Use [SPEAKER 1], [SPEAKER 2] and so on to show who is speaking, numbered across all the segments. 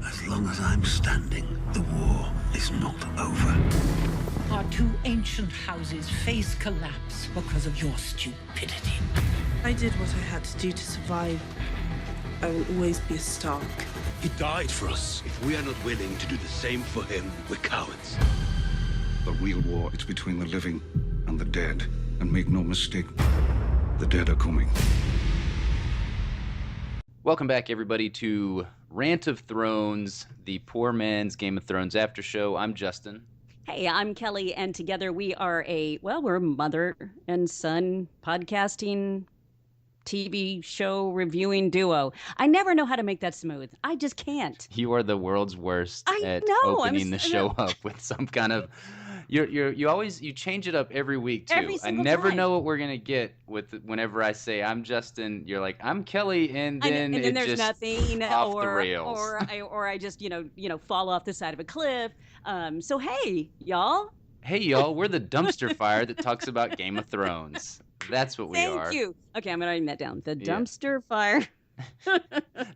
[SPEAKER 1] As long as I'm standing, the war is not over.
[SPEAKER 2] Our two ancient houses face collapse because of your stupidity.
[SPEAKER 3] I did what I had to do to survive. I will always be a Stark.
[SPEAKER 1] He died for us. If we are not willing to do the same for him, we're cowards.
[SPEAKER 4] The real war is between the living and the dead. And make no mistake, the dead are coming.
[SPEAKER 5] Welcome back, everybody, to Rant of Thrones, the poor man's Game of Thrones after show. I'm Justin.
[SPEAKER 6] Hey, I'm Kelly, and together we are we're a mother and son podcasting TV show reviewing duo. I never know how to make that smooth. I just can't.
[SPEAKER 5] You are the world's worst at
[SPEAKER 6] know.
[SPEAKER 5] opening the show up with some kind of... You change it up every week, too. I never know what we're going to get with whenever I say I'm Justin. You're like, I'm Kelly, and then
[SPEAKER 6] there's
[SPEAKER 5] just
[SPEAKER 6] nothing
[SPEAKER 5] off the rails.
[SPEAKER 6] Or I just, fall off the side of a cliff. So, hey, y'all.
[SPEAKER 5] Hey, y'all, we're the dumpster fire that talks about Game of Thrones. That's what we are.
[SPEAKER 6] Thank you. Okay, I'm writing that down. The dumpster fire.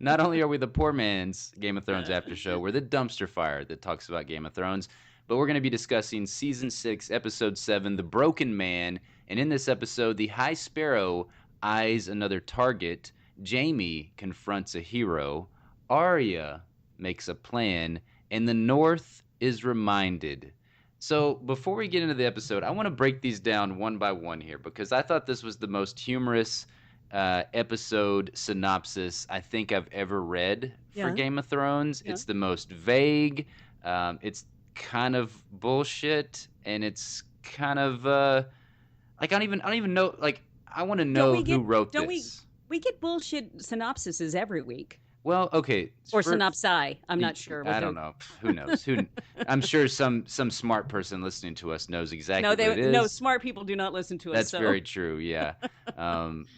[SPEAKER 5] Not only are we the poor man's Game of Thrones after show, we're the dumpster fire that talks about Game of Thrones. But we're going to be discussing Season 6, Episode 7, The Broken Man. And in this episode, the High Sparrow eyes another target. Jaime confronts a hero. Arya makes a plan. And the North is reminded. So before we get into the episode, I want to break these down one by one here, because I thought this was the most humorous episode synopsis I think I've ever read for Game of Thrones. Yeah. It's the most vague. It's kind of bullshit, and it's kind of I don't even know. Like, I want to know who wrote this.
[SPEAKER 6] We get bullshit synopsises every week.
[SPEAKER 5] Well, okay.
[SPEAKER 6] Or synopsi. I'm not sure.
[SPEAKER 5] I don't know. Who knows? I'm sure some smart person listening to us knows exactly what it is.
[SPEAKER 6] No, smart people do not listen to us.
[SPEAKER 5] That's very true, yeah.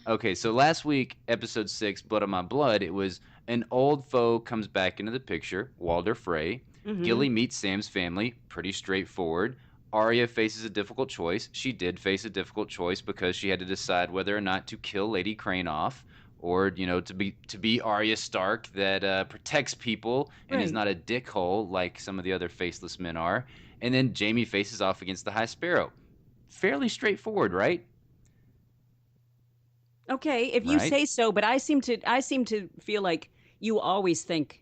[SPEAKER 5] Okay, so last week, Episode 6, Blood on My Blood, it was an old foe comes back into the picture, Walder Frey. Mm-hmm. Gilly meets Sam's family, pretty straightforward. Arya faces a difficult choice. She did face a difficult choice because she had to decide whether or not to kill Lady Crane off, or, to be Arya Stark that protects people and is not a dickhole like some of the other faceless men are. And then Jaime faces off against the High Sparrow. Fairly straightforward, right?
[SPEAKER 6] Okay, if you say so, but I seem to feel like you always think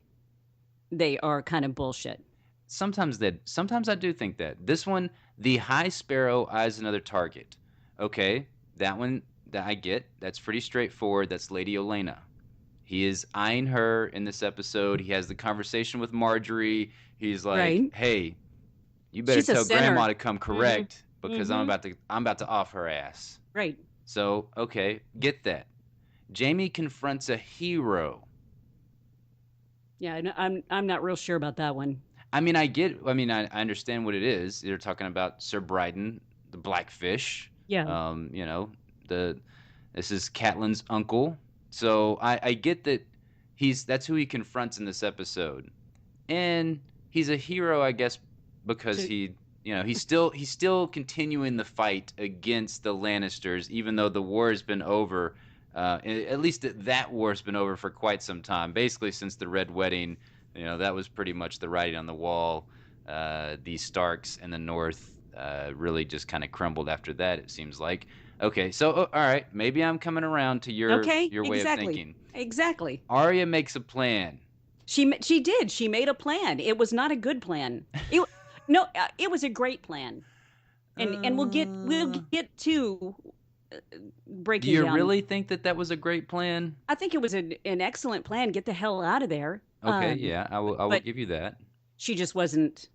[SPEAKER 6] they are kind of bullshit.
[SPEAKER 5] Sometimes I do think that. This one, the High Sparrow eyes another target. Okay, that one that I get. That's pretty straightforward. That's Lady Olenna. He is eyeing her in this episode. He has the conversation with Marjorie. He's like, "Hey, you better tell Grandma to come correct because I'm about to off her ass."
[SPEAKER 6] Right.
[SPEAKER 5] So, okay, get that. Jaime confronts a hero.
[SPEAKER 6] Yeah, I'm not real sure about that one.
[SPEAKER 5] I understand what it is. They're talking about Sir Bryden, the Blackfish.
[SPEAKER 6] Yeah.
[SPEAKER 5] This is Catelyn's uncle. So I get that that's who he confronts in this episode. And he's a hero, I guess, because he's still continuing the fight against the Lannisters, even though the war has been over. At least that war's been over for quite some time. Basically, since the Red Wedding, that was pretty much the writing on the wall. The Starks and the North really just kind of crumbled after that, it seems like. Okay, so all right, maybe I'm coming around to your way of thinking.
[SPEAKER 6] Exactly.
[SPEAKER 5] Arya makes a plan.
[SPEAKER 6] She did. She made a plan. It was not a good plan. It was a great plan, and we'll get to breaking down.
[SPEAKER 5] Do you really think that was a great plan?
[SPEAKER 6] I think it was an excellent plan. Get the hell out of there.
[SPEAKER 5] Okay, yeah, I will give you that.
[SPEAKER 6] She just wasn't.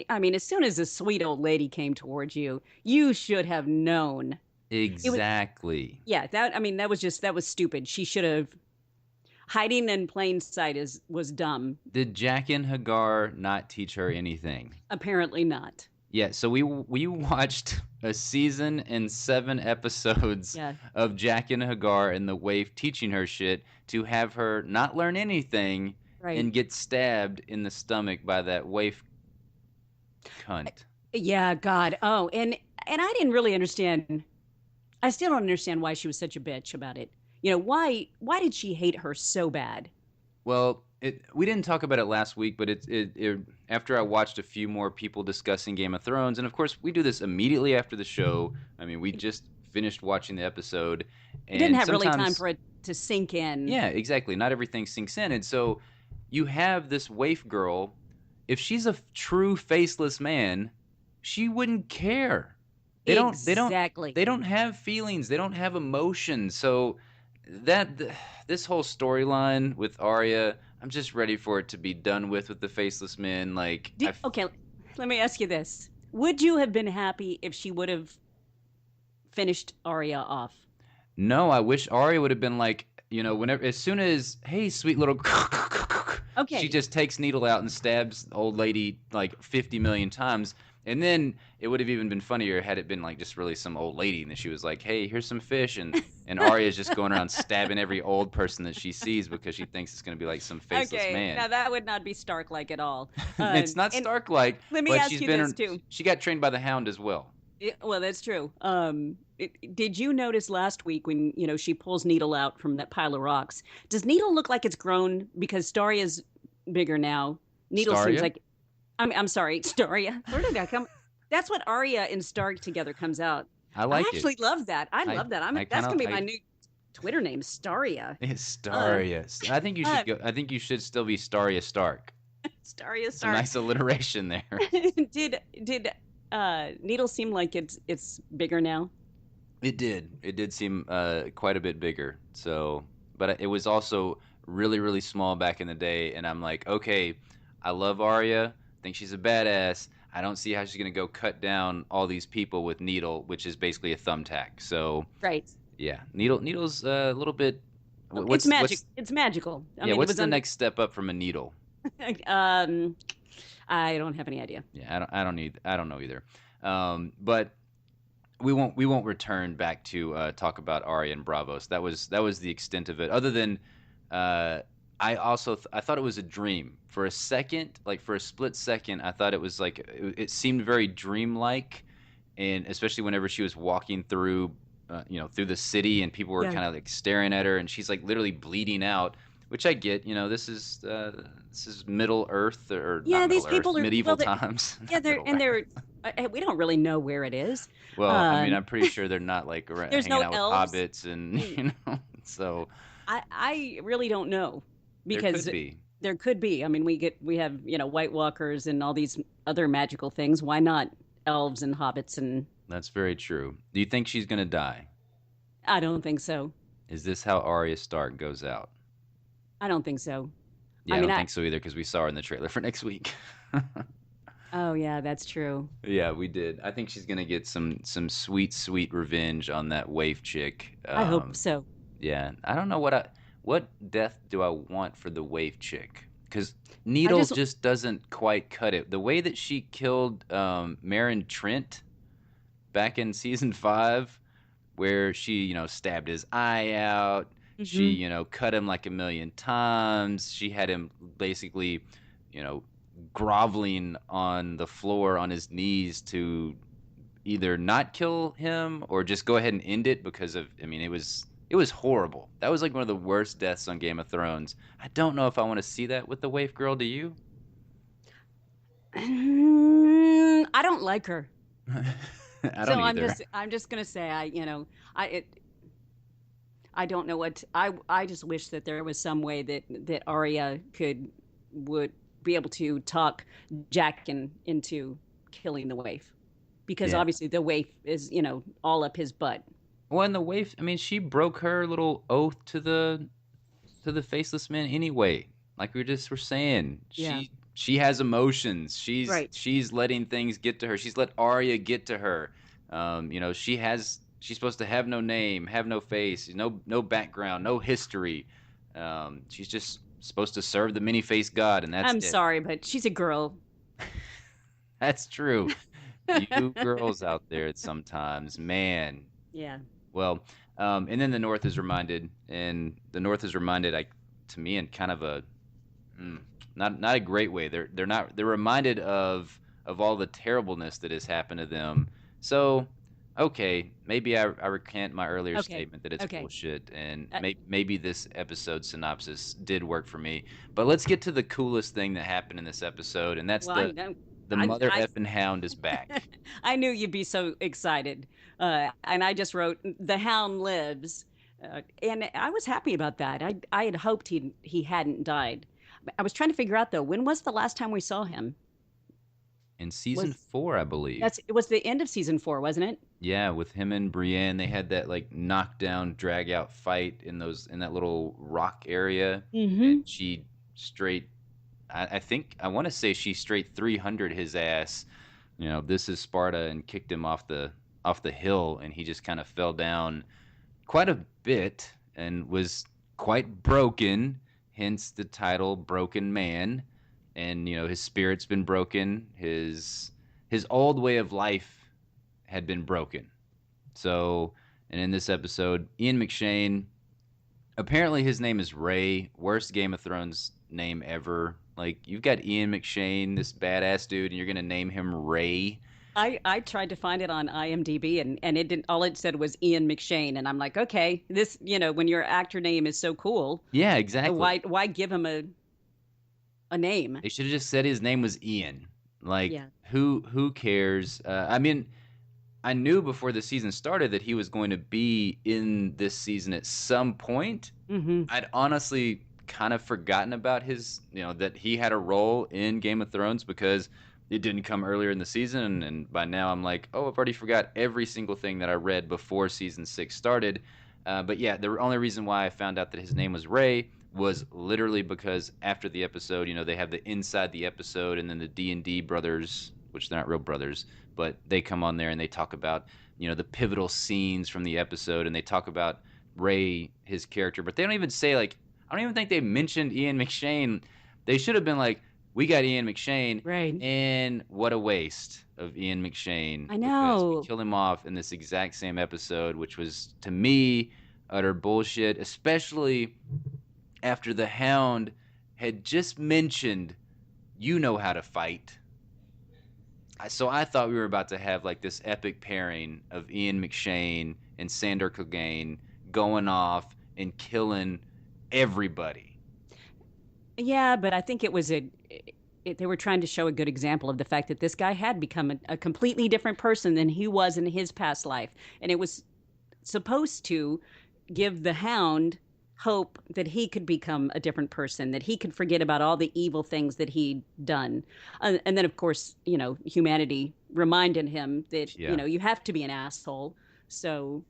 [SPEAKER 6] I mean, as soon as the sweet old lady came towards you, you should have known.
[SPEAKER 5] Exactly.
[SPEAKER 6] That was stupid. She should have. Hiding in plain sight was dumb.
[SPEAKER 5] Did Jaqen Hagar not teach her anything?
[SPEAKER 6] Apparently not.
[SPEAKER 5] Yeah, so we watched a season and 7 episodes of Jaqen Hagar and the Waif teaching her shit to have her not learn anything and get stabbed in the stomach by that Waif cunt.
[SPEAKER 6] Yeah, God. Oh, and I didn't really understand. I still don't understand why she was such a bitch about it. Why did she hate her so bad?
[SPEAKER 5] Well, we didn't talk about it last week, but after I watched a few more people discussing Game of Thrones, and of course we do this immediately after the show. I mean, we just finished watching the episode,
[SPEAKER 6] You didn't
[SPEAKER 5] and
[SPEAKER 6] have really time
[SPEAKER 5] sometimes
[SPEAKER 6] for it to sink in.
[SPEAKER 5] yeah, exactly. Not everything sinks in, and so you have this waif girl. If she's a true faceless man, she wouldn't care.
[SPEAKER 6] Exactly.
[SPEAKER 5] They don't have feelings. They don't have emotions. So this whole storyline with Arya, I'm just ready for it to be done with the faceless men. Like,
[SPEAKER 6] Okay, let me ask you this: would you have been happy if she would have finished Arya off?
[SPEAKER 5] no, I wish Arya would have been like, whenever, as soon as, hey, sweet little,
[SPEAKER 6] Okay.
[SPEAKER 5] she just takes Needle out and stabs the old lady like 50 million times. And then it would have even been funnier had it been like just really some old lady, and then she was like, "Hey, here's some fish," and Arya's just going around stabbing every old person that she sees because she thinks it's going to be like some faceless
[SPEAKER 6] Okay,
[SPEAKER 5] man.
[SPEAKER 6] now that would not be Stark-like at all.
[SPEAKER 5] It's not
[SPEAKER 6] and
[SPEAKER 5] Stark-like.
[SPEAKER 6] let me
[SPEAKER 5] but
[SPEAKER 6] ask
[SPEAKER 5] she's
[SPEAKER 6] you
[SPEAKER 5] been
[SPEAKER 6] this, too.
[SPEAKER 5] She got trained by the Hound as well.
[SPEAKER 6] Well, that's true. Did you notice last week when she pulls Needle out from that pile of rocks? Does Needle look like it's grown because Staria's bigger now? Needle seems
[SPEAKER 5] Staria?
[SPEAKER 6] like. I'm sorry, Staria. Where did that come? That's what Arya and Stark together comes out.
[SPEAKER 5] I like
[SPEAKER 6] I actually love that. I love that. That's gonna be my
[SPEAKER 5] I-
[SPEAKER 6] new Twitter name, Staria.
[SPEAKER 5] It's Staria. I think you should go. I think you should still be Staria Stark.
[SPEAKER 6] Staria
[SPEAKER 5] It's a
[SPEAKER 6] Stark.
[SPEAKER 5] nice alliteration there.
[SPEAKER 6] Did Needle seem like it's bigger now?
[SPEAKER 5] It did. It did seem quite a bit bigger. So, but it was also really, really small back in the day. And I'm like, okay, I love Arya. Think she's a badass. I don't see how she's gonna go cut down all these people with Needle, which is basically a thumbtack. So,
[SPEAKER 6] Right.
[SPEAKER 5] yeah, Needle's a little bit.
[SPEAKER 6] It's magic. It's magical. I mean,
[SPEAKER 5] what's
[SPEAKER 6] it was
[SPEAKER 5] the next step up from a needle?
[SPEAKER 6] I don't have any idea.
[SPEAKER 5] Yeah, I don't know either. But we won't return back to talk about Arya and Bravos. That was the extent of it. Other than I thought it was a dream for a second, like for a split second. I thought it was like it seemed very dreamlike, and especially whenever she was walking through, through the city, and people were
[SPEAKER 6] Yeah.
[SPEAKER 5] kind of like staring at her, and she's like literally bleeding out. Which I get, this is Middle Earth or
[SPEAKER 6] Yeah,
[SPEAKER 5] not
[SPEAKER 6] these
[SPEAKER 5] Middle
[SPEAKER 6] people
[SPEAKER 5] Earth,
[SPEAKER 6] are
[SPEAKER 5] medieval
[SPEAKER 6] well,
[SPEAKER 5] times.
[SPEAKER 6] Yeah,
[SPEAKER 5] Middle Earth.
[SPEAKER 6] we don't really know where it is.
[SPEAKER 5] Well, I mean,
[SPEAKER 6] Um,
[SPEAKER 5] I'm pretty sure they're not like
[SPEAKER 6] There's
[SPEAKER 5] hanging
[SPEAKER 6] no
[SPEAKER 5] out
[SPEAKER 6] elves.
[SPEAKER 5] with hobbits and so
[SPEAKER 6] I really don't know
[SPEAKER 5] there
[SPEAKER 6] because
[SPEAKER 5] could be.
[SPEAKER 6] there could be. I mean, we have White Walkers and all these other magical things. Why not elves and hobbits? And
[SPEAKER 5] That's very true. Do you think she's gonna die?
[SPEAKER 6] I don't think so.
[SPEAKER 5] Is this how Arya Stark goes out?
[SPEAKER 6] I don't think so.
[SPEAKER 5] Yeah,
[SPEAKER 6] I
[SPEAKER 5] I
[SPEAKER 6] mean,
[SPEAKER 5] don't think so either because we saw her in the trailer for next week.
[SPEAKER 6] Oh yeah, that's true.
[SPEAKER 5] Yeah, we did. I think she's gonna get some sweet, sweet revenge on that waif chick.
[SPEAKER 6] I hope so.
[SPEAKER 5] Yeah, I don't know what death do I want for the waif chick? Because Needle just doesn't quite cut it. The way that she killed Meryn Trent back in season 5, where she stabbed his eye out. She cut him like a million times. She had him basically groveling on the floor on his knees to either not kill him or just go ahead and end it because of it was horrible. That was like one of the worst deaths on Game of Thrones. I don't know if I want to see that with the waif girl. Do you?
[SPEAKER 6] I don't like her.
[SPEAKER 5] I don't either.
[SPEAKER 6] I'm just gonna say I don't know what I just wish that there was some way that Arya would be able to talk Jack into killing the waif, because
[SPEAKER 5] Yeah.
[SPEAKER 6] obviously the waif is all up his butt.
[SPEAKER 5] Well, and the waif, I mean, she broke her little oath to the faceless men anyway. Like we just were saying,
[SPEAKER 6] Yeah.
[SPEAKER 5] she has emotions. She's
[SPEAKER 6] Right.
[SPEAKER 5] she's letting things get to her. She's let Arya get to her. She's supposed to have no name, have no face, no background, no history. She's just supposed to serve the many-faced god, and that's
[SPEAKER 6] I'm
[SPEAKER 5] it.
[SPEAKER 6] sorry, but she's a girl.
[SPEAKER 5] That's true. You girls out there sometimes, man.
[SPEAKER 6] Yeah.
[SPEAKER 5] Well, and then the North is reminded, like, to me, in kind of a not a great way. They're reminded of all the terribleness that has happened to them. So okay, maybe I recant my earlier
[SPEAKER 6] Okay.
[SPEAKER 5] statement that it's
[SPEAKER 6] Okay.
[SPEAKER 5] bullshit, and
[SPEAKER 6] Uh,
[SPEAKER 5] maybe this episode synopsis did work for me. But let's get to the coolest thing that happened in this episode, and that's
[SPEAKER 6] well, I know.
[SPEAKER 5] the
[SPEAKER 6] I,
[SPEAKER 5] mother
[SPEAKER 6] I
[SPEAKER 5] effing Hound is back.
[SPEAKER 6] I knew you'd be so excited. And I just wrote, "The Hound lives." And I was happy about that. I had hoped he hadn't died. I was trying to figure out, though, when was the last time we saw him?
[SPEAKER 5] In season
[SPEAKER 6] Was
[SPEAKER 5] 4, I believe.
[SPEAKER 6] It was the end of season 4, wasn't it?
[SPEAKER 5] Yeah, with him and Brienne, they had that like knockdown, drag out fight in that little rock area,
[SPEAKER 6] Mm-hmm.
[SPEAKER 5] and she straight. I think I want to say she straight 300 his ass. This is Sparta, and kicked him off the hill, and he just kind of fell down quite a bit and was quite broken. Hence the title, Broken Man. And his spirit's been broken. His old way of life had been broken. So, and in this episode, Ian McShane, apparently his name is Ray, worst Game of Thrones name ever. Like, you've got Ian McShane, this badass dude, and you're gonna name him Ray.
[SPEAKER 6] I tried to find it on IMDb, and it didn't. All it said was Ian McShane, and I'm like, okay, this, when your actor name is so cool,
[SPEAKER 5] Yeah, exactly.
[SPEAKER 6] why give him a name?
[SPEAKER 5] They should have just said his name was Ian. Like,
[SPEAKER 6] Yeah.
[SPEAKER 5] who cares? I mean, I knew before the season started that he was going to be in this season at some point.
[SPEAKER 6] Mm-hmm.
[SPEAKER 5] I'd honestly kind of forgotten about his, that he had a role in Game of Thrones because it didn't come earlier in the season. And by now I'm like, oh, I've already forgot every single thing that I read before season 6 started. But yeah, the only reason why I found out that his name was Ray was literally because after the episode, they have the inside the episode, and then the D&D brothers, which they're not real brothers, but they come on there and they talk about, the pivotal scenes from the episode, and they talk about Ray, his character, but they don't even say, like, I don't even think they mentioned Ian McShane. They should have been like, we got Ian McShane,
[SPEAKER 6] Right.
[SPEAKER 5] and what a waste of Ian McShane.
[SPEAKER 6] I
[SPEAKER 5] Because
[SPEAKER 6] know.
[SPEAKER 5] we killed him off in this exact same episode, which was, to me, utter bullshit, especially after the Hound had just mentioned, you know how to fight. So I thought we were about to have like this epic pairing of Ian McShane and Sandor Clegane going off and killing everybody.
[SPEAKER 6] Yeah, but I think it was they were trying to show a good example of the fact that this guy had become a completely different person than he was in his past life, and it was supposed to give the Hound hope that he could become a different person, that he could forget about all the evil things that he'd done. And then, of course, humanity reminded him that,
[SPEAKER 5] Yeah.
[SPEAKER 6] you have to be an asshole. So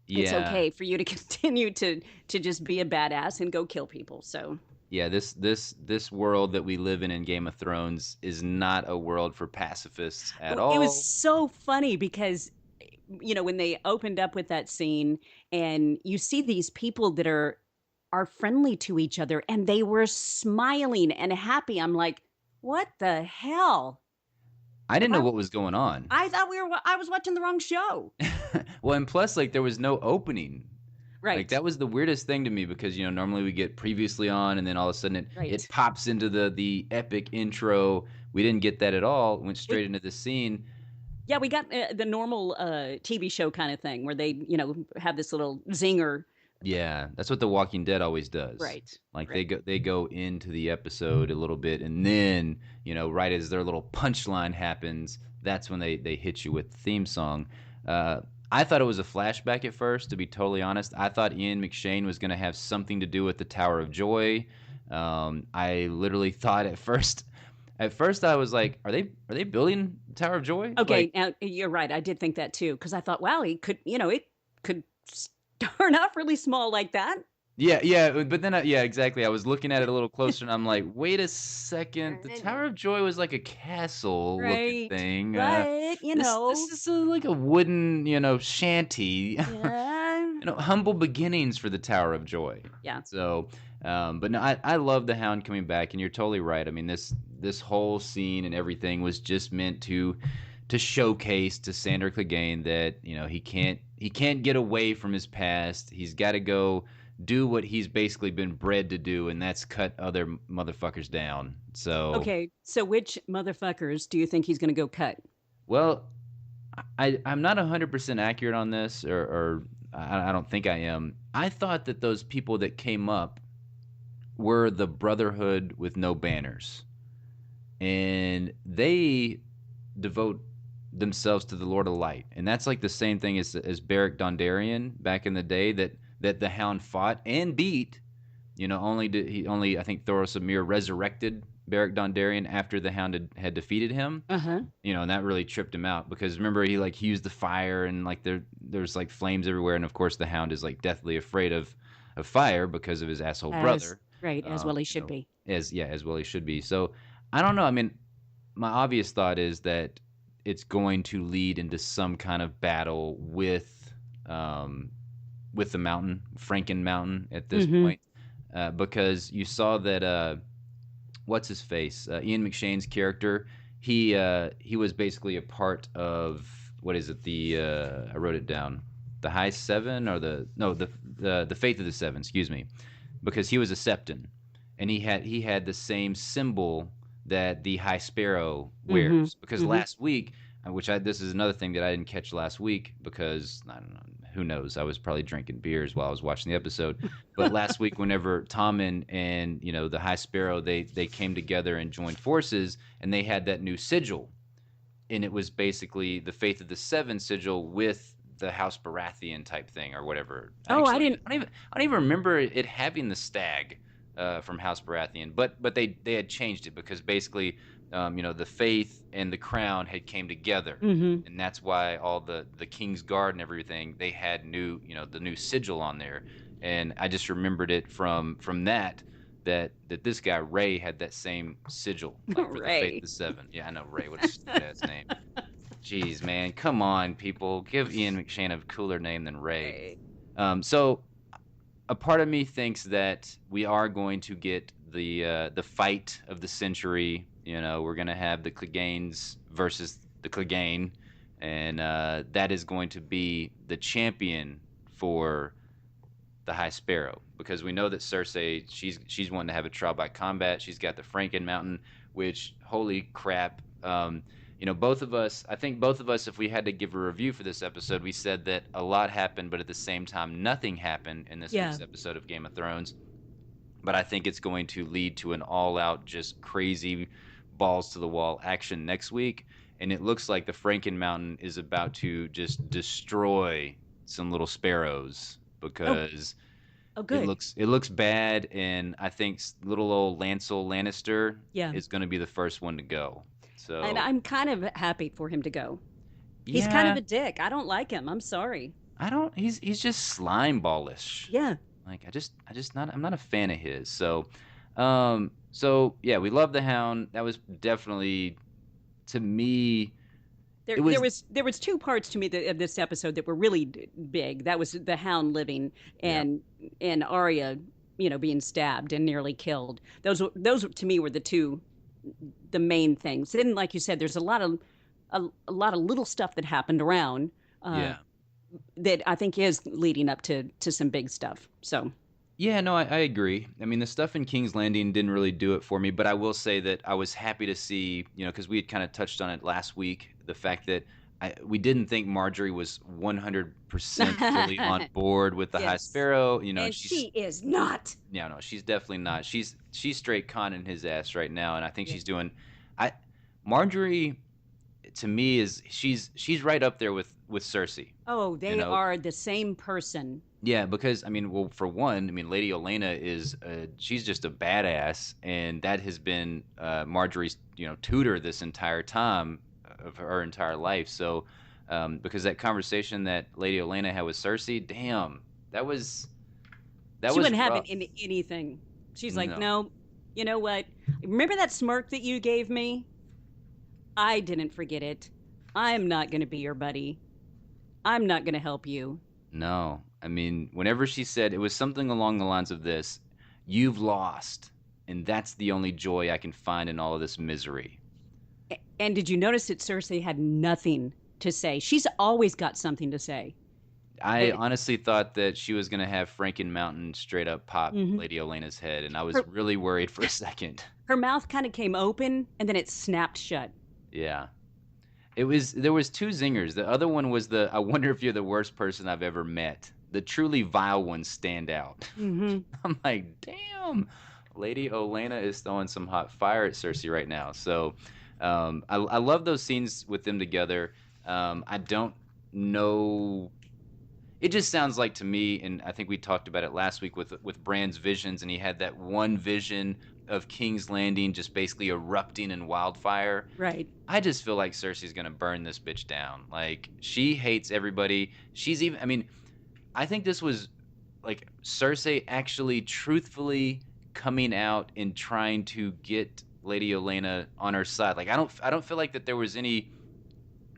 [SPEAKER 5] Yeah.
[SPEAKER 6] it's okay for you to continue to just be a badass and go kill people. So
[SPEAKER 5] Yeah, this world that we live in Game of Thrones is not a world for pacifists at all.
[SPEAKER 6] It was so funny because, when they opened up with that scene and you see these people that are friendly to each other and they were smiling and happy. I'm like, what the hell?
[SPEAKER 5] I didn't know what was going on.
[SPEAKER 6] I thought I was watching the wrong show.
[SPEAKER 5] Well, and plus, like, there was no opening.
[SPEAKER 6] Right.
[SPEAKER 5] Like, that was the weirdest thing to me because, normally we get previously on and then all of a sudden
[SPEAKER 6] Right.
[SPEAKER 5] it pops into the epic intro. We didn't get that at all. Went straight into the scene.
[SPEAKER 6] Yeah, we got the normal TV show kind of thing where they, have this little zinger.
[SPEAKER 5] Yeah, that's what The Walking Dead always does.
[SPEAKER 6] Right.
[SPEAKER 5] Like,
[SPEAKER 6] Right.
[SPEAKER 5] they go into the episode a little bit, and then, right as their little punchline happens, that's when they hit you with the theme song. I thought it was a flashback at first, to be totally honest. I thought Ian McShane was going to have something to do with the Tower of Joy. I literally thought at first I was like, are they building the Tower of Joy?
[SPEAKER 6] Okay,
[SPEAKER 5] Like,
[SPEAKER 6] now you're right. I did think that too because I thought, wow, it could start off really small like that.
[SPEAKER 5] yeah, but then yeah, exactly. I was looking at it a little closer, and I'm like, wait a second, the Tower of Joy was like a castle looking
[SPEAKER 6] Right.
[SPEAKER 5] thing.
[SPEAKER 6] But,
[SPEAKER 5] This is like a wooden, shanty.
[SPEAKER 6] yeah.
[SPEAKER 5] Humble beginnings for the Tower of Joy.
[SPEAKER 6] Yeah.
[SPEAKER 5] So, but no, I love the Hound coming back, and you're totally right. I mean, this whole scene and everything was just meant to showcase to Sandor Clegane that he can't get away from his past. He's got to go do what he's basically been bred to do, and that's cut other motherfuckers down. So
[SPEAKER 6] Okay, so which motherfuckers do you think he's going to go cut?
[SPEAKER 5] well, I'm not 100% accurate on this, or I don't think I am. I thought that those people that came up were the Brotherhood with no banners, and they devote themselves to the Lord of Light, and that's like the same thing as Beric Dondarrion back in the day that the Hound fought and beat. Only I think Thoros of Myr resurrected Beric Dondarrion after the Hound had defeated him. And that really tripped him out because remember he used the fire and like there's like flames everywhere, and of course the Hound is like deathly afraid of fire because of his asshole brother.
[SPEAKER 6] Right, as well he should be.
[SPEAKER 5] As well he should be. So I don't know. I mean, my obvious thought is that it's going to lead into some kind of battle with the mountain, Franken Mountain at this point, because you saw that what's his face, Ian McShane's character, he was basically a part of what is it? I wrote it down, the High Seven or the Faith of the Seven, excuse me, because he was a Septon, and he had the same symbol that the High Sparrow wears. Because last week, this is another thing that I didn't catch last week because I don't know, who knows? I was probably drinking beers while I was watching the episode. But last week, whenever Tom and the High Sparrow they came together and joined forces, and they had that new sigil, and it was basically the Faith of the Seven sigil with the House Baratheon type thing or whatever.
[SPEAKER 6] I didn't.
[SPEAKER 5] I don't even remember it having the stag from House Baratheon, but they had changed it because basically. The faith and the crown had came together, and that's why all the King's Guard and everything they had the new sigil on there, and I just remembered it from that this guy Ray had that same sigil like, for the Faith of the Seven. Yeah, I know Ray. What a stupid ass name. Jeez, man, come on, people, give Ian McShane a cooler name than Ray. So a part of me thinks that we are going to get the fight of the century. We're going to have the Cleganes versus the Clegane, and that is going to be the champion for the High Sparrow because we know that Cersei, she's wanting to have a trial by combat. She's got the Franken Mountain, which, holy crap, both of us, if we had to give a review for this episode, we said that a lot happened, but at the same time, nothing happened in this week's episode of Game of Thrones. But I think it's going to lead to an all-out, just crazy balls to the wall action next week, and it looks like the Franken Mountain is about to just destroy some little sparrows because it looks bad, and I think little old Lancel Lannister is going to be the first one to go. So,
[SPEAKER 6] and I'm kind of happy for him to go. He's kind of a dick. I don't like him. I'm sorry.
[SPEAKER 5] He's just slime ballish.
[SPEAKER 6] Yeah.
[SPEAKER 5] Like I'm not a fan of his. So, yeah, we love the Hound. That was definitely, to me,
[SPEAKER 6] there was two parts to me of this episode that were really big. That was the Hound living and Arya, being stabbed and nearly killed. Those to me were the main things. Then, like you said, there's a lot of little stuff that happened around. That I think is leading up to some big stuff. So.
[SPEAKER 5] Yeah, no, I agree. I mean, the stuff in King's Landing didn't really do it for me, but I will say that I was happy to see, because we had kind of touched on it last week, the fact that we didn't think Marjorie was 100% fully on board with the High Sparrow.
[SPEAKER 6] And she is not.
[SPEAKER 5] Yeah, no, she's definitely not. She's straight conning his ass right now, and I think she's doing. Marjorie, to me, she's right up there with Cersei.
[SPEAKER 6] Oh, they are the same person.
[SPEAKER 5] Yeah, because for one, Lady Olenna she's just a badass, and that has been Marjorie's tutor this entire time of her entire life. So, because that conversation that Lady Olenna had with Cersei, damn, that was she
[SPEAKER 6] wouldn't
[SPEAKER 5] rough.
[SPEAKER 6] have anything. She's like, no, you know what? Remember that smirk that you gave me? I didn't forget it. I'm not going to be your buddy. I'm not going to help you.
[SPEAKER 5] No. Whenever she said, it was something along the lines of this, you've lost, and that's the only joy I can find in all of this misery.
[SPEAKER 6] And did you notice that Cersei had nothing to say? She's always got something to say.
[SPEAKER 5] I honestly thought that she was going to have Franken Mountain straight up pop Lady Olenna's head, and I was really worried for a second.
[SPEAKER 6] Her mouth kind of came open, and then it snapped shut.
[SPEAKER 5] Yeah. There was two zingers. The other one was the I wonder if you're the worst person I've ever met. The truly vile ones stand out.
[SPEAKER 6] Mm-hmm.
[SPEAKER 5] I'm like, damn, Lady Olenna is throwing some hot fire at Cersei right now. So I love those scenes with them together. I don't know. It just sounds like to me, and I think we talked about it last week with Bran's visions, and he had that one vision of King's Landing just basically erupting in wildfire.
[SPEAKER 6] Right.
[SPEAKER 5] I just feel like Cersei's gonna burn this bitch down. Like, she hates everybody. I mean, I think this was like Cersei actually truthfully coming out and trying to get Lady Olenna on her side. Like, I don't feel like that there was any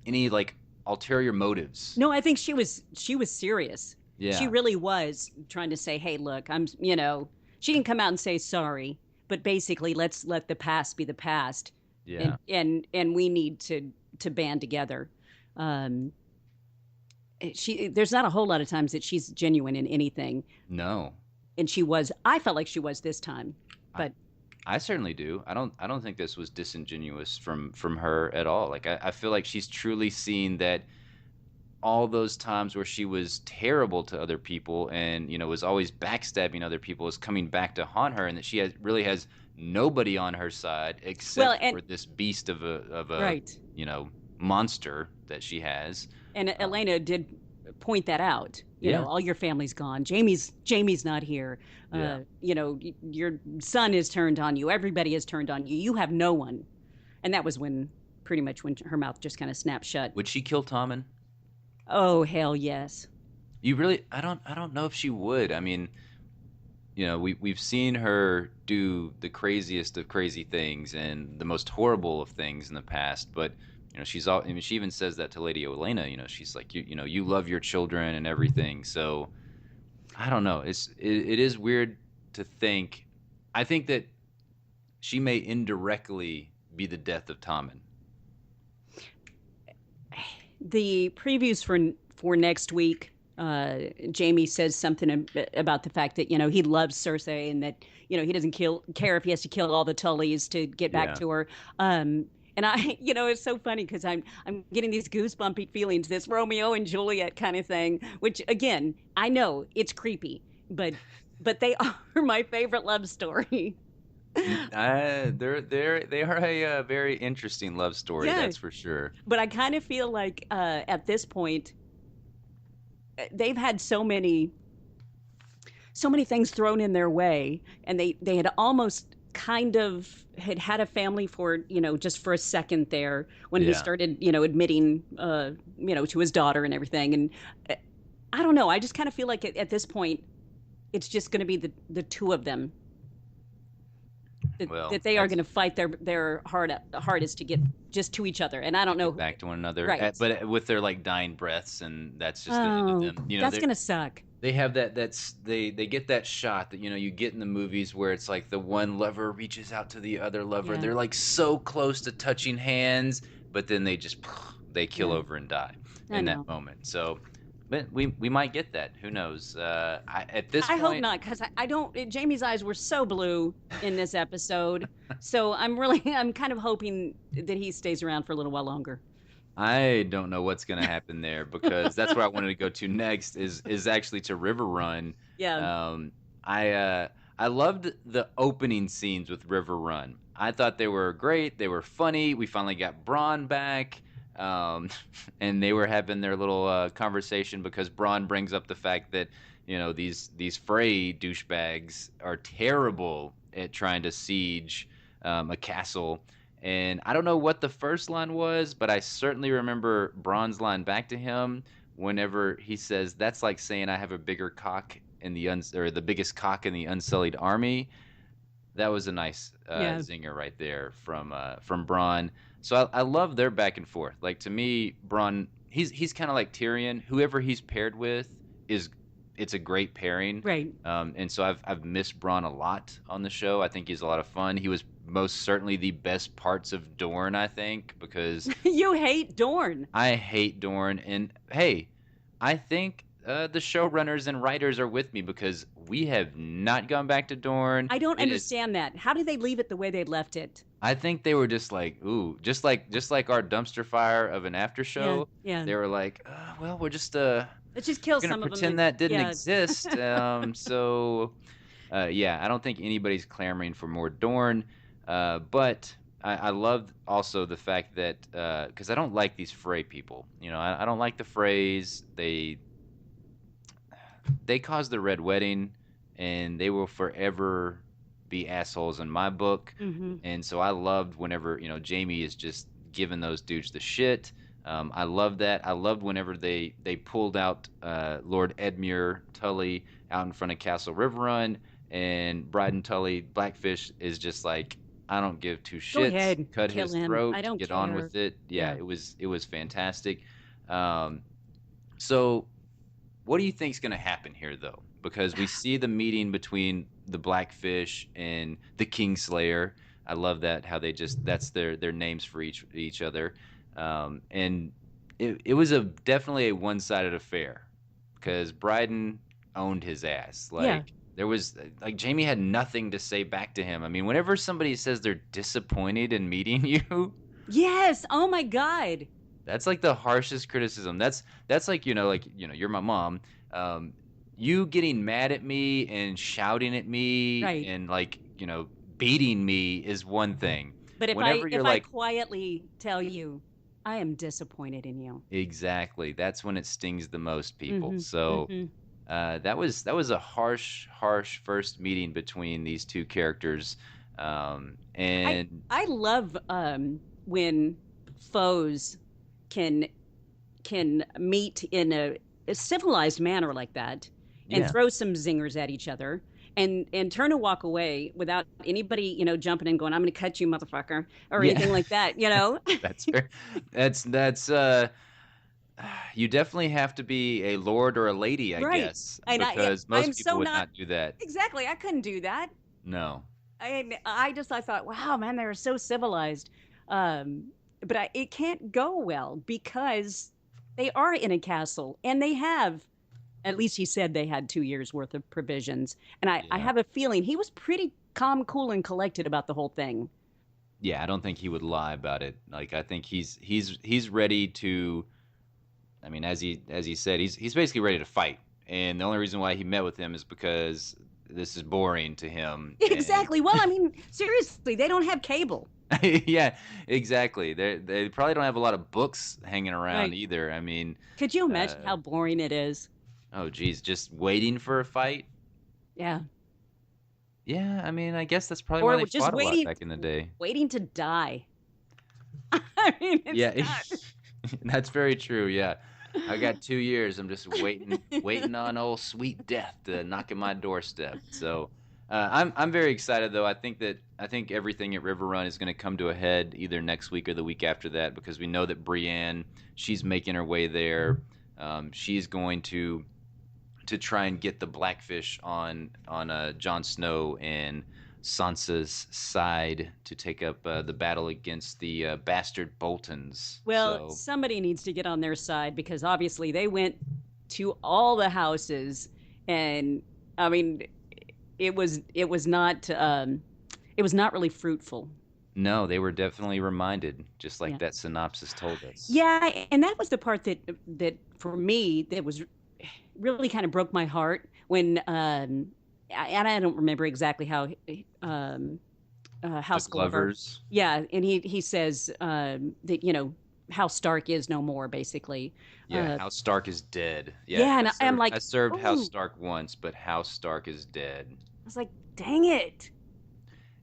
[SPEAKER 5] like ulterior motives.
[SPEAKER 6] No, I think she was serious.
[SPEAKER 5] Yeah.
[SPEAKER 6] She really was trying to say, "Hey, look, she didn't come out and say sorry, but basically let's let the past be the past."
[SPEAKER 5] Yeah.
[SPEAKER 6] And we need to band together. There's not a whole lot of times that she's genuine in anything.
[SPEAKER 5] No.
[SPEAKER 6] And I felt like she was this time. But
[SPEAKER 5] I certainly do. I don't think this was disingenuous from her at all. Like, I feel like she's truly seen that all those times where she was terrible to other people and, was always backstabbing other people is coming back to haunt her, and that she really has nobody on her side except for this beast of a
[SPEAKER 6] right.
[SPEAKER 5] Monster that she has.
[SPEAKER 6] And Elena did point that out.
[SPEAKER 5] Yeah.
[SPEAKER 6] All your family's gone. Jamie's not here.
[SPEAKER 5] Yeah.
[SPEAKER 6] Your son is turned on you. Everybody has turned on you. You have no one. And that was pretty much when her mouth just kind of snapped shut.
[SPEAKER 5] Would she kill Tommen?
[SPEAKER 6] Oh, hell yes.
[SPEAKER 5] You really? I don't know if she would. I mean, we've seen her do the craziest of crazy things and the most horrible of things in the past, but she even says that to Lady Olenna. She's like, you love your children and everything. So I don't know. It is weird to think. I think that she may indirectly be the death of Tommen.
[SPEAKER 6] The previews for next week, Jamie says something about the fact that he loves Cersei and that he doesn't care if he has to kill all the Tullys to get back to her. And I, it's so funny because I'm getting these goosebumpy feelings, this Romeo and Juliet kind of thing, which again, I know it's creepy, but they are my favorite love story.
[SPEAKER 5] They are a very interesting love story, that's for sure.
[SPEAKER 6] But I kind of feel like at this point, they've had so many things thrown in their way, and they had almost kind of had a family for just for a second there when he started admitting to his daughter and everything. And I don't know, I just kind of feel like at this point it's just going to be the two of them that they are going to fight their hardest to get just to each other, and I don't know,
[SPEAKER 5] back to one another,
[SPEAKER 6] right.
[SPEAKER 5] But with their like dying breaths, and that's just the end of them.
[SPEAKER 6] That's going to suck.
[SPEAKER 5] They have they get that shot that you get in the movies where it's like the one lover reaches out to the other lover. They're like so close to touching hands, but then they kill over and die in that moment. So, but we might get that. Who knows? At this point,
[SPEAKER 6] I hope not, because I don't. Jamie's eyes were so blue in this episode, so I'm kind of hoping that he stays around for a little while longer.
[SPEAKER 5] I don't know what's going to happen there, because that's where I wanted to go to next is actually to River Run.
[SPEAKER 6] Yeah.
[SPEAKER 5] I loved the opening scenes with River Run. I thought they were great. They were funny. We finally got Bronn back, and they were having their little conversation because Bronn brings up the fact that these Frey douchebags are terrible at trying to siege a castle. And I don't know what the first line was, but I certainly remember Bronn's line back to him whenever he says, "That's like saying I have a bigger cock in the biggest cock in the unsullied army." That was a nice zinger right there from Bronn. So I love their back and forth. Like, to me, Bronn, he's kind of like Tyrion. Whoever he's paired with it's a great pairing.
[SPEAKER 6] Right.
[SPEAKER 5] And so I've missed Bronn a lot on the show. I think he's a lot of fun. He was most certainly the best parts of Dorne, I think, because
[SPEAKER 6] you hate Dorne.
[SPEAKER 5] I hate Dorne, and hey, I think the showrunners and writers are with me because we have not gone back to Dorne.
[SPEAKER 6] I don't
[SPEAKER 5] It is-
[SPEAKER 6] understand that. How did they leave it the way they left it?
[SPEAKER 5] I think they were just like, ooh, just like our dumpster fire of an after show.
[SPEAKER 6] Yeah.
[SPEAKER 5] They were like, well, we're just
[SPEAKER 6] Let's just kill
[SPEAKER 5] we're gonna
[SPEAKER 6] some of them.
[SPEAKER 5] pretend that didn't
[SPEAKER 6] yeah.
[SPEAKER 5] exist. Yeah, I don't think anybody's clamoring for more Dorne. But I love also the fact that because I don't like these Frey people. You know, I don't like the Freys. They caused the Red Wedding, and they will forever be assholes in my book.
[SPEAKER 6] Mhm.
[SPEAKER 5] And so I loved whenever Jamie is just giving those dudes the shit. I love that. I loved whenever they pulled out Lord Edmure Tully out in front of Castle Riverrun, and Bryden Tully Blackfish is just like, I don't give two shits.
[SPEAKER 6] ahead,
[SPEAKER 5] Cut
[SPEAKER 6] kill
[SPEAKER 5] his
[SPEAKER 6] him.
[SPEAKER 5] throat.
[SPEAKER 6] I don't
[SPEAKER 5] get on
[SPEAKER 6] care.
[SPEAKER 5] with it. Yeah,
[SPEAKER 6] Yeah.
[SPEAKER 5] it was fantastic. So what do you think's going to happen here, though? Because we see the meeting between the Blackfish and the Kingslayer. I love that, how they that's their names for each other. And it was definitely a one-sided affair because Bryden owned his ass. Like,
[SPEAKER 6] Yeah.
[SPEAKER 5] there was, like, Jamie had nothing to say back to him. I mean, whenever somebody says they're disappointed in meeting you,
[SPEAKER 6] Yes. Oh my God.
[SPEAKER 5] that's like the harshest criticism. That's like, you're my mom. You getting mad at me and shouting at me
[SPEAKER 6] Right.
[SPEAKER 5] and, like, beating me is one thing.
[SPEAKER 6] But if
[SPEAKER 5] Whenever you're
[SPEAKER 6] I
[SPEAKER 5] like,
[SPEAKER 6] quietly tell you, I am disappointed in you.
[SPEAKER 5] exactly, that's when it stings the most people.
[SPEAKER 6] Mhm,
[SPEAKER 5] So
[SPEAKER 6] mhm.
[SPEAKER 5] that was a harsh first meeting between these two characters. And
[SPEAKER 6] I love when foes can meet in a civilized manner like that and
[SPEAKER 5] Yeah.
[SPEAKER 6] throw some zingers at each other and turn and walk away without anybody jumping in going, I'm going to cut you, motherfucker, or
[SPEAKER 5] Yeah.
[SPEAKER 6] anything like that.
[SPEAKER 5] that's fair. That's you definitely have to be a lord or a lady, I
[SPEAKER 6] Right.
[SPEAKER 5] guess,
[SPEAKER 6] And
[SPEAKER 5] because
[SPEAKER 6] I'm
[SPEAKER 5] most
[SPEAKER 6] so
[SPEAKER 5] people would
[SPEAKER 6] not-
[SPEAKER 5] not do that.
[SPEAKER 6] Exactly. I couldn't do that.
[SPEAKER 5] No.
[SPEAKER 6] I thought, wow, man, they're so civilized. But it can't go well because they are in a castle and they have, at least he said they had 2 years worth of provisions. And I
[SPEAKER 5] Yeah.
[SPEAKER 6] have a feeling he was pretty calm, cool, and collected about the whole thing.
[SPEAKER 5] Yeah, I don't think he would lie about it. Like, I think he's ready to. I mean, as he said, he's basically ready to fight. And the only reason why he met with him is because this is boring to him. and-
[SPEAKER 6] Exactly. Well, I mean, seriously, they don't have cable.
[SPEAKER 5] Yeah, exactly. They probably don't have a lot of books hanging around
[SPEAKER 6] Right.
[SPEAKER 5] either. I mean,
[SPEAKER 6] Could you imagine
[SPEAKER 5] Uh,
[SPEAKER 6] how boring it is?
[SPEAKER 5] oh geez, just waiting for a fight.
[SPEAKER 6] Yeah.
[SPEAKER 5] Yeah, I mean, I guess that's probably
[SPEAKER 6] Or
[SPEAKER 5] why they
[SPEAKER 6] just
[SPEAKER 5] fought a lot
[SPEAKER 6] waiting-
[SPEAKER 5] back in the day.
[SPEAKER 6] Waiting to die. I mean, it's
[SPEAKER 5] Yeah,
[SPEAKER 6] not-
[SPEAKER 5] that's very true. Yeah, I got 2 years. I'm just waiting on old sweet death to knock at my doorstep. So I'm very excited, though. I think everything at River Run is going to come to a head either next week or the week after that, because we know that Brienne, she's making her way there. She's going to try and get the Blackfish on Jon Snow and Sansa's side to take up the battle against the bastard Boltons.
[SPEAKER 6] Well,
[SPEAKER 5] So-
[SPEAKER 6] somebody needs to get on their side because obviously they went to all the houses, and I mean, it was not really fruitful.
[SPEAKER 5] no, they were definitely reminded, just like
[SPEAKER 6] Yeah.
[SPEAKER 5] that synopsis told us.
[SPEAKER 6] Yeah, and that was the part that for me that was really kind of broke my heart when and I don't remember exactly how
[SPEAKER 5] The
[SPEAKER 6] House Glover.
[SPEAKER 5] Glovers.
[SPEAKER 6] Yeah, and he says that House Stark is no more, basically.
[SPEAKER 5] Yeah,
[SPEAKER 6] Uh,
[SPEAKER 5] House Stark is dead.
[SPEAKER 6] Yeah, and I'm like,
[SPEAKER 5] I served House
[SPEAKER 6] ooh.
[SPEAKER 5] Stark once, but House Stark is dead.
[SPEAKER 6] I was like, dang it.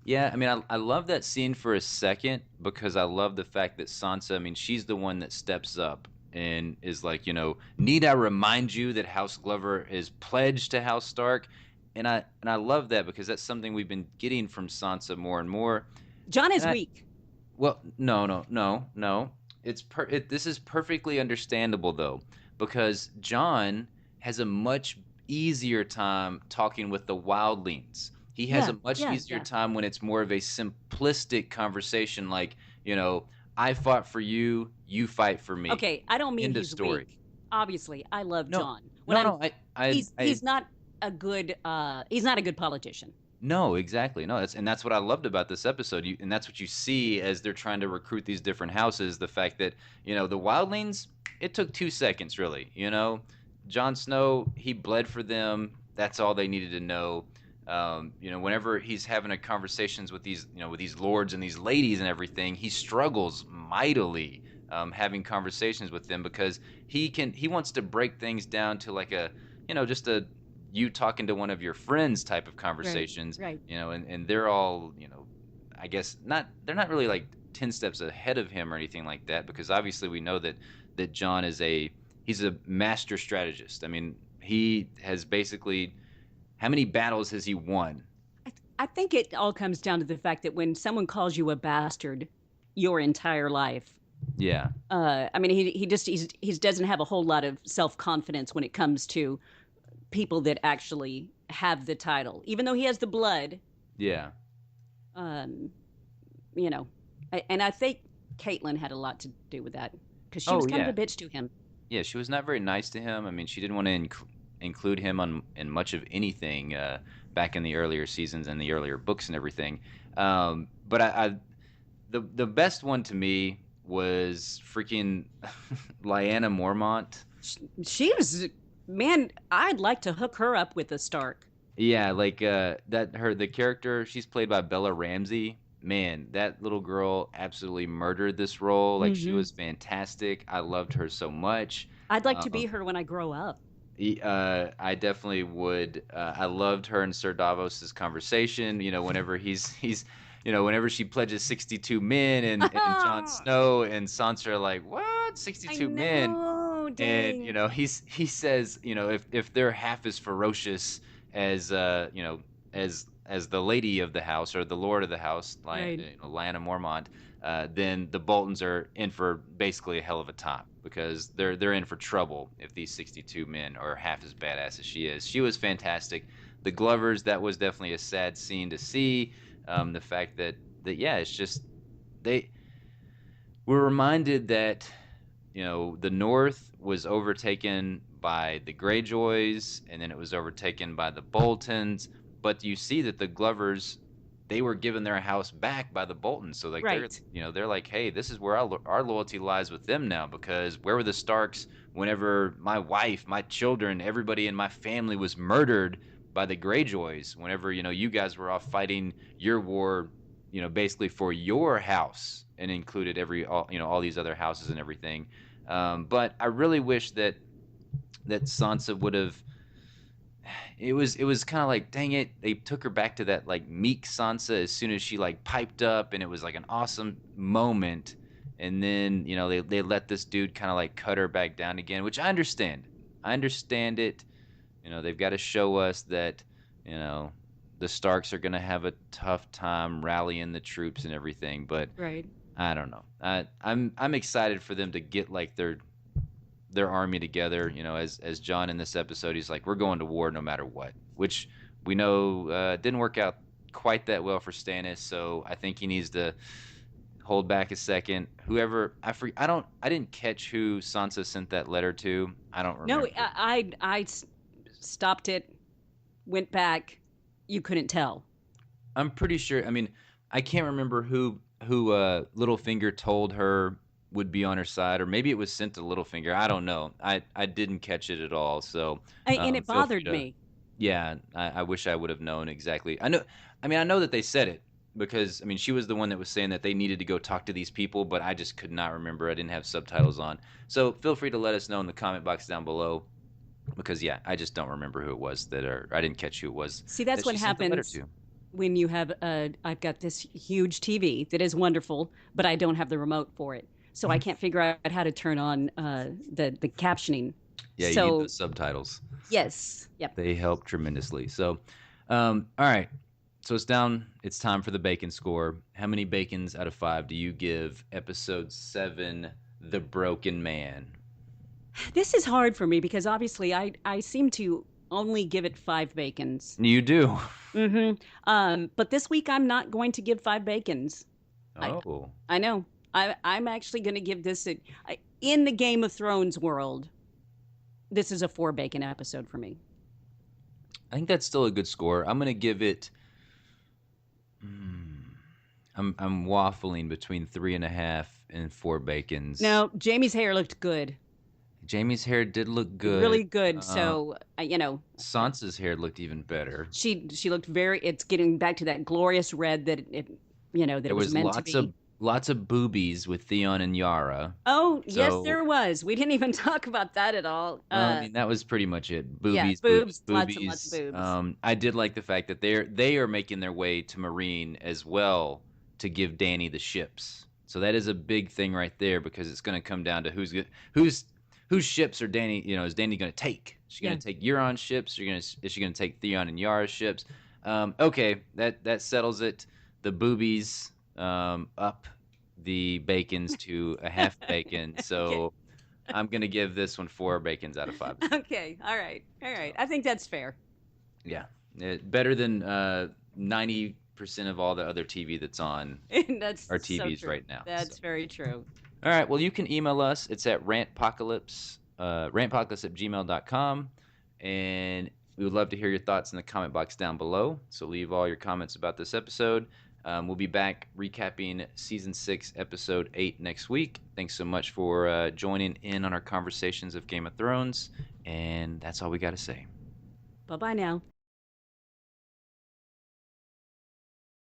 [SPEAKER 5] Yeah, I mean, I love that scene for a second because I love the fact that Sansa, I mean, she's the one that steps up and is like, need I remind you that House Glover is pledged to House Stark? And I love that because that's something we've been getting from Sansa more and more.
[SPEAKER 6] John is
[SPEAKER 5] And I-
[SPEAKER 6] weak.
[SPEAKER 5] Well, no. This is perfectly understandable though, because Jon has a much easier time talking with the wildlings. He has
[SPEAKER 6] Yeah,
[SPEAKER 5] a much
[SPEAKER 6] yeah,
[SPEAKER 5] easier
[SPEAKER 6] yeah.
[SPEAKER 5] time when it's more of a simplistic conversation, like, I fought for you, you fight for me.
[SPEAKER 6] Okay, I don't mean
[SPEAKER 5] End of
[SPEAKER 6] he's
[SPEAKER 5] story.
[SPEAKER 6] weak. obviously, I love
[SPEAKER 5] No,
[SPEAKER 6] John.
[SPEAKER 5] no,
[SPEAKER 6] He's not a good politician.
[SPEAKER 5] No, exactly. No, that's what I loved about this episode. And that's what you see as they're trying to recruit these different houses. The fact that the wildlings, it took 2 seconds really. Jon Snow, he bled for them. That's all they needed to know. Whenever he's having conversations with these lords and these ladies and everything, he struggles mightily having conversations with them because he wants to break things down to like just a you talking to one of your friends type of conversations,
[SPEAKER 6] right.
[SPEAKER 5] And they're all, I guess they're not really like 10 steps ahead of him or anything like that, because obviously we know that John he's a master strategist. I mean, he has basically, how many battles has he won?
[SPEAKER 6] I think it all comes down to the fact that when someone calls you a bastard your entire life,
[SPEAKER 5] yeah.
[SPEAKER 6] I mean, he doesn't have a whole lot of self-confidence when it comes to people that actually have the title, even though he has the blood.
[SPEAKER 5] Yeah.
[SPEAKER 6] And I think Caitlin had a lot to do with that because she was kind of a bitch to him.
[SPEAKER 5] Yeah, she was not very nice to him. I mean, she didn't want to include him in much of anything back in the earlier seasons and the earlier books and everything. But the best one to me was freaking Lyanna Mormont.
[SPEAKER 6] She was, man, I'd like to hook her up with a Stark.
[SPEAKER 5] Yeah, like the character, she's played by Bella Ramsey. Man, that little girl absolutely murdered this role. Like, she was fantastic. I loved her so much.
[SPEAKER 6] I'd like to be her when I grow up.
[SPEAKER 5] I definitely would. I loved her and Sir Davos's conversation. Whenever whenever she pledges 62 men and Jon Snow and Sansa are like, what? 62 men?
[SPEAKER 6] Dang.
[SPEAKER 5] And he says, if they're half as ferocious as as the lady of the house or the lord of the house, Lyanna Mormont, then the Boltons are in for basically a hell of a time, because they're in for trouble if these 62 men are half as badass as she is. She was fantastic. The Glovers, that was definitely a sad scene to see. The fact that yeah, it's just we're reminded that the North was overtaken by the Greyjoys, and then it was overtaken by the Boltons. But you see that the Glovers, they were given their house back by the Boltons. So like they're like, hey, this is where our loyalty lies with them now, because where were the Starks whenever my wife, my children, everybody in my family was murdered by the Greyjoys? Whenever you guys were off fighting your war, basically for your house, and included all these other houses and everything. But I really wish that Sansa would have. It was kind of like, dang it, they took her back to that like meek Sansa as soon as she like piped up, and it was like an awesome moment. And then they let this dude kind of like cut her back down again, which I understand. I understand it. They've got to show us that the Starks are gonna have a tough time rallying the troops and everything. But I don't know. I'm excited for them to get like their army together. As John in this episode, he's like, we're going to war no matter what, which we know didn't work out quite that well for Stannis. So I think he needs to hold back a second. Whoever I didn't catch who Sansa sent that letter to. I don't remember.
[SPEAKER 6] No, I stopped it, went back. You couldn't tell.
[SPEAKER 5] I'm pretty sure. I mean, I can't remember who Littlefinger told her would be on her side, or maybe it was sent to Littlefinger. I don't know. I didn't catch it at all. So
[SPEAKER 6] and it bothered me.
[SPEAKER 5] Yeah, I wish I would have known exactly. I know that they said it, because she was the one that was saying that they needed to go talk to these people, but I just could not remember. I didn't have subtitles on. So feel free to let us know in the comment box down below, because yeah, I just don't remember who it was I didn't catch who it was.
[SPEAKER 6] See, that's what happens when you have I've got this huge TV that is wonderful, but I don't have the remote for it. So I can't figure out how to turn on the captioning.
[SPEAKER 5] Yeah, you need the subtitles.
[SPEAKER 6] Yes. Yep.
[SPEAKER 5] They help tremendously. So, all right. So it's time for the bacon score. How many bacons out of 5 do you give episode 7, The Broken Man?
[SPEAKER 6] This is hard for me because obviously I seem to only give it 5 bacons.
[SPEAKER 5] You do.
[SPEAKER 6] Mm-hmm. But this week I'm not going to give 5 bacons.
[SPEAKER 5] Oh.
[SPEAKER 6] I know. I'm actually going to give this in the Game of Thrones world. this is a 4 bacon episode for me.
[SPEAKER 5] I think that's still a good score. I'm gonna give it. I'm waffling between 3.5 and 4 bacons.
[SPEAKER 6] Now, Jamie's hair looked good,
[SPEAKER 5] Jamie's hair did look good.
[SPEAKER 6] really good. So
[SPEAKER 5] Sansa's hair looked even better.
[SPEAKER 6] she looked very. It's getting back to that glorious red that it
[SPEAKER 5] There
[SPEAKER 6] was
[SPEAKER 5] was
[SPEAKER 6] meant to be.
[SPEAKER 5] lots of boobies with Theon and Yara.
[SPEAKER 6] Oh, yes,
[SPEAKER 5] So-
[SPEAKER 6] there was. We didn't even talk about that at all.
[SPEAKER 5] Well, I mean, that was pretty much it. Boobies,
[SPEAKER 6] boobs,
[SPEAKER 5] boobs,
[SPEAKER 6] lots and
[SPEAKER 5] boobies.
[SPEAKER 6] lots of boobs.
[SPEAKER 5] I did like the fact that they are making their way to Marine as well to give Dany the ships. So that is a big thing right there because it's going to come down to whose ships are Dany. Is Dany going to take? Is she going to take Euron's ships? Is she going to take Theon and Yara's ships? Okay, that settles it. The boobies up the bacons to a half bacon. So I'm going to give this one 4 bacons out of 5.
[SPEAKER 6] Okay, all right. I think that's fair.
[SPEAKER 5] Yeah, better than 90% of all the other TV that's on
[SPEAKER 6] That's
[SPEAKER 5] our
[SPEAKER 6] so
[SPEAKER 5] TVs
[SPEAKER 6] true.
[SPEAKER 5] right now.
[SPEAKER 6] That's very true.
[SPEAKER 5] All right, well, you can email us. It's at rantpocalypse@gmail.com, and we would love to hear your thoughts in the comment box down below. So leave all your comments about this episode. We'll be back recapping Season 6, Episode 8 next week. Thanks so much for joining in on our conversations of Game of Thrones, and that's all we got to say.
[SPEAKER 6] Bye-bye now.